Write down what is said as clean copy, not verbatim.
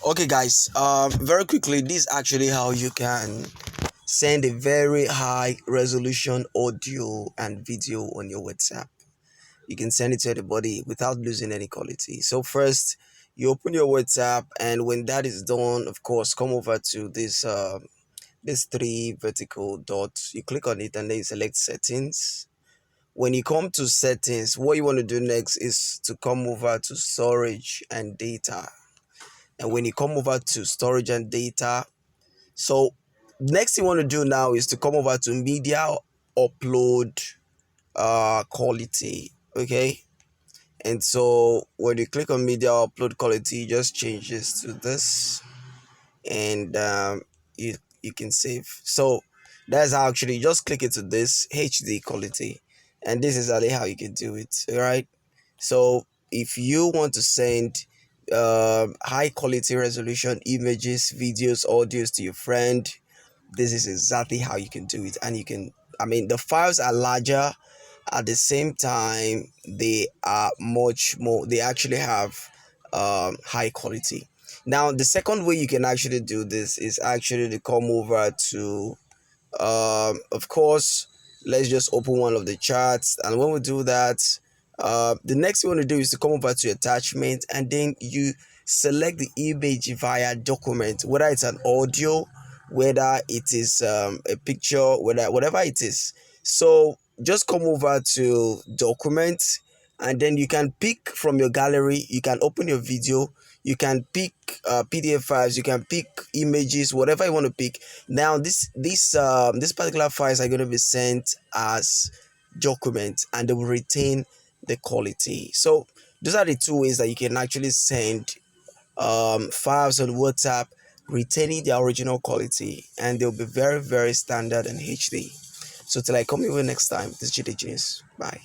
Okay, guys. Very quickly, this is actually how you can send a very high resolution audio and video on your WhatsApp. You can send it to anybody without losing any quality. So first, you open your WhatsApp, and when that is done, of course, come over to this three vertical dots. You click on it, and then you select settings. When you come to settings, what you want to do next is to come over to storage and data. And when you come over to storage and data, so next thing you want to do now is to come over to media upload quality. Okay. And so when you click on media upload quality, you just change this to this, and you can save. So that's how actually you just click it to this HD quality, and this is exactly how you can do it. All right. So if you want to send high quality resolution images, videos, audios to your friend, this is exactly how you can do it. And you can, I mean, the files are larger. At the same time, they are much more, they actually have high quality. Now the second way you can actually do this is actually to come over to of course, let's just open one of the charts, and when we do that, the next thing you want to do is to come over to attachment, and then you select the image via document, whether it's an audio, whether it is a picture, whatever it is. So just come over to document, and then you can pick from your gallery. You can open your video, you can pick PDF files, you can pick images, whatever you want to pick. Now this particular files are going to be sent as documents, and they will retain the quality. So those are the two ways that you can actually send files on WhatsApp, retaining the original quality, and they'll be very, very standard and HD. So till I come here next time, this is GD Bye.